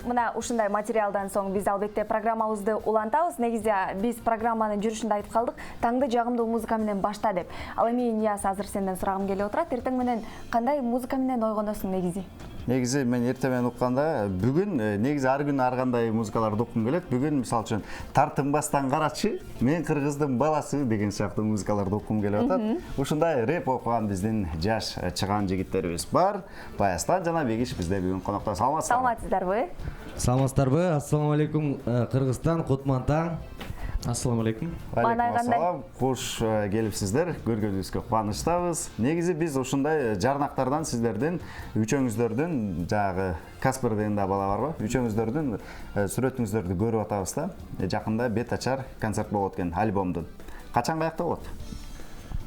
мына ушундай материалдан соң биз албетте программабызды улантабыз. Негизи биз программанын жүрүшүндө айтып калдык, таңды жагымдуу музыка менен башта деп. Ал эми Нияз, азыр сенден сурагым келип отурат. Эртең менен кандай музыка менен ойгоносуң негизи? Негизи мен эртең менен укканда бүгүн негизи ар күнү ар кандай музыкаларды уккум келет. Бүгүн мисалы үчүн Тартынбастан карачы, мен кыргыздын баласы деген сыяктуу музыкаларды уккум келип атат. Ушундай рэп окуган биздин жаш чыган жигиттерибиз бар. Баястан жана Бегиш бизде бүгүн конокто. Саламатсыздарбы? Саламатсыздарбы? Ассаламу алейкум Кыргызстан, Кутман таң. Ассаламу алейкум. Алейкум, куш келипсиздер. Көргөнүбүзгө кубанычтабыз. Негизи биз ушундай жарнактардан сиздердин үчөөңүздөрдүн жагы Каспер деген да бала барбы? Үчөөңүздөрдүн сүрөтүңүздөрдү көрүп атабыз да. Жакында бет ачар концерт болот экен альбомдун. Качан каякта болот?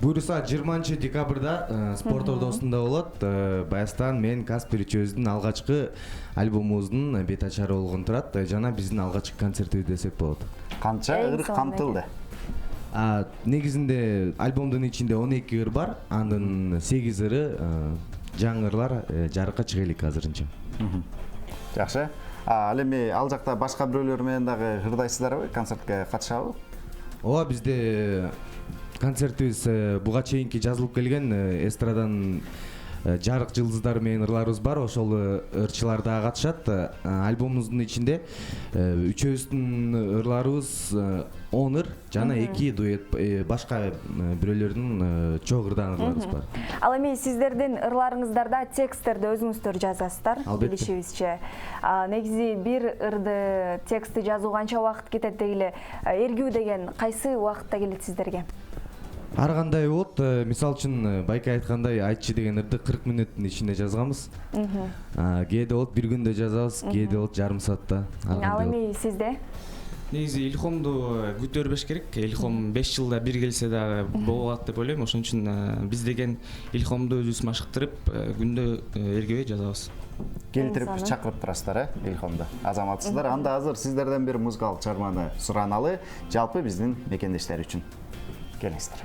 Буюрса 20 декабрда спорт ордосунда болот. Баястан мен Каспер үчөөбүздүн алгачкы альбомубуздун бет ачары болгон турат. Жана биздин алгачкы концертибиз десек болот. Канча ыр камтылды? Негизинде альбомдун ичинде 12 ыр бар, анын 8 ыры жаңы ырлар жарыкка чыга элек азырынча. Жакшы. Ал эми ал жакта башка бирөөлөр менен дагы ырдайсыздарбы? Концертке катышабы? Ооба, бизде концертибиз буга чейинки жазылып келген эстрадан жарык жылдыздары менен ырларыбыз бар. Ошол ырчылар да катышат. Альбомубуздун ичинде үчөөбүздүн ырларыбыз 10 ыр жана 2 дуэт башка бирөөлөрдүн чогуу ырдан ырларыбыз бар. Ал эми сиздердин ырларыңыздарда тексттерди өзүңүздөр жазасыздар, билишибизче. Негизи бир ырды текстти жазуу канча убакыт кетет дегиле? Эргүү деген кайсы убакытта келет сиздерге? Ар кандай болот. Мисалы үчүн байке айткандай Айтчы деген ырды 40 мүнөттүн ичинде жазганбыз. Кээде болот бир күндө жазабыз, кээде болот жарым саатта. Ал эми сизде? Негизи илхомду күтөрбөш керек. Илхом 5 жылда бир келсе дагы болот деп ойлойм. Ошон үчүн биз деген илхомду өзүбүз машыктырып, күндө эргебей жазабыз. Келтирип чакырып турасыздар, илхомду. Азаматсыздар. Анда азыр сиздерден бир музыкалык чыгарманы сураналы, жалпы биздин мекендештер үчүн. Келиңиздер.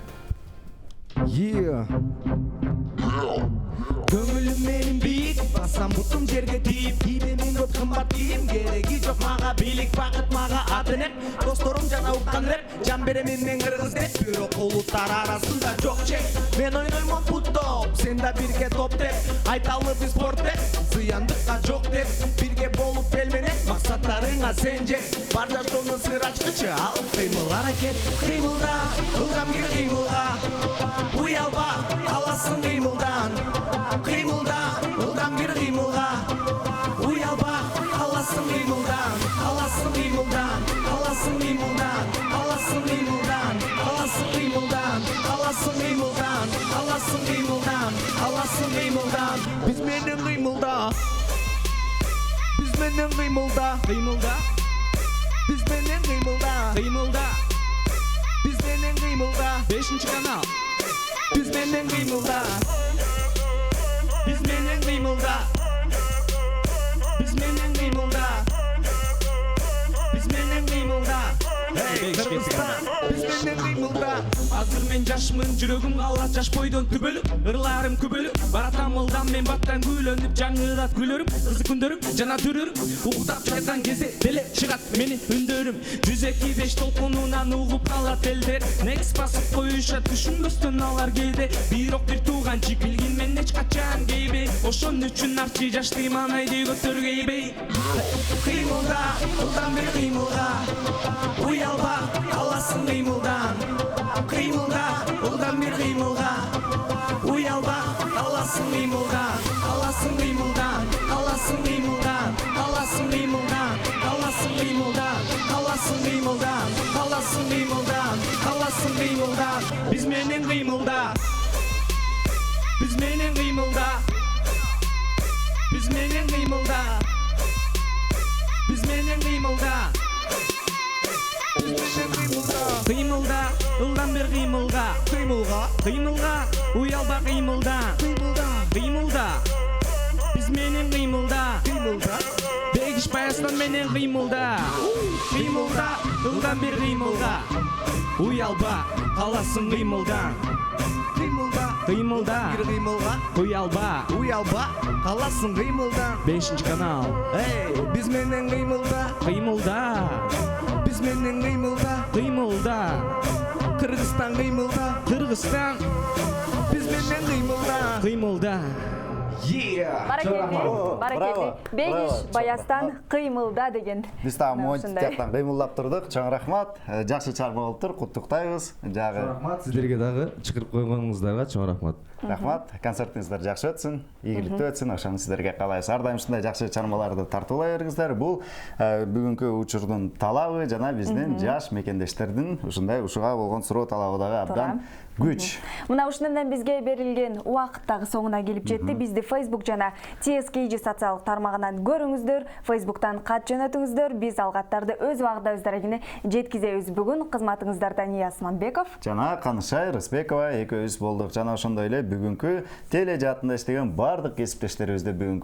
Көңүлүм менин бийик, басам бутум жерге тийип, кийимим көп кымбат кийим, кереги жок мага бийлик, бакыт мага атынеп, досторум жана уккан рэп, жан беремин мен кыргыз деп, бирок улуттар арасында жок чек. Мен ойноймун футбол, сен да бирге топ деп, айталы биз спорт деп, зыяндыкка жок деп, бирге болуп келменек, максаттарыңа сен жет, бар жаштоонун сыр ачкычы, ал кыймыл аракет, кыймылда, ылгам кир кыймылга, уялба, каласың кыймылдан. Кыймылда, ылдам бир кыймылга, уялба, каласың кыймылдан, каласың кыймылдан, каласың кыймылдан, каласың кыймылдан, каласың кыймылдан, каласың кыймылдан, каласың кыймылдан, каласың кыймылдан. Биз менен кыймылда, биз менен кыймылда, кыймылда, биз менен кыймылда, кыймылда, биз менен кыймылда. 5-чи канал. Биз менен кыймылда. Biz menen kıymılda, biz menen kıymılda, biz menen kıymılda. Hey Kırgızstan, biz menen kıymılda. Azыр мен жашмын, жүрөгүм калат жаш бойдон түбөлүп, ырларым күбөлүп, баратам ылдам мен баттан күйлөнүп, жаңырат күлөрүм, кызык күндөрүм жана дүрүрүм, уктап жаткан кезде деле чыгат менин үндөрүм. 102.5 толкунунан угуп калат элдер, next басып коюшат түшүнбөстөн алар кээде, бирок бир тууганчы билгин мен эч качан кейбей, ошон үчүн арчы жашты манайды көтөргөйбей. Кыймылда, ылдам бир кыймылга, уялба, каласың кыймылдан. Кыймылда, ылдам бир кыймылга, уялба, каласың кыймылдан, каласың кыймылдан, каласың кыймылдан, каласың кыймылдан, каласың кыймылдан, каласың кыймылдан, каласың кыймылдан, каласың кыймылдан. Биз менен кыймылда, биз менен кыймылда, биз менен кыймылда, биз менен кыймылда. Кыймылда, ылдам бир кыймылга, кыймылга, кыймылга, уялба кыймылда, кыймылда, кыймылда, биз менен кыймылда, кыймылда, Бегиш Баястан менен кыймылда, кыймылда, ылдам бир кыймылга, уялба, каласың кыймылдан, кыймылда. Кыймылда. Бир кыймылга. Уялба. Каласың кыймылдан. 5 канал. Эй, биз менен кыймылда. Кыймылда. Биз менен кыймылда. Кыймылда. Кыргызстан кыймылда. Кыргызстан. Биз менен кыймылда. Кыймылда. Баракелди, баракелди. Бегиш Баястан кыймылда деген. Биз тагы Мына монтип ушундай. жактан кыймылдап турдук. Чоң рахмат. Жакшы чыгарма болуптур. Куттуктайбыз. Жагы Рахмат сиздерге дагы чакырып койгонуңуздарга чоң рахмат. рахмат. Концертиңиздер жакшы өтсүн, ийгиликтүү өтсүн. Ошону сиздерге каалайбыз. Ар дайым ушундай жакшы чыгармаларды тартуулай бергиңиздер. Бул бүгүнкү учурдун талабы жана биздин жаш мекендештердин ушундай ушуга болгон суроо талабы дагы абдан күч. Мына ушуну менен бизге берилген убакыт дагы соңуна келип жетти. Бизди Facebook жана TSKG социалдык тармагынан көрүңүздөр, Facebooktан кат жөнөтүңүздөр. Биз алгаттарды өз убагында өз дарегине жеткизебиз. Бүгүн кызматыңыздарда Ния Асманбеков Жана Канышай Рысбекова экөөбүз болдук. Жана ошондой эле бүгүнкү теле жаатында иштеген бардык кесиптештерибизди бүгүнкү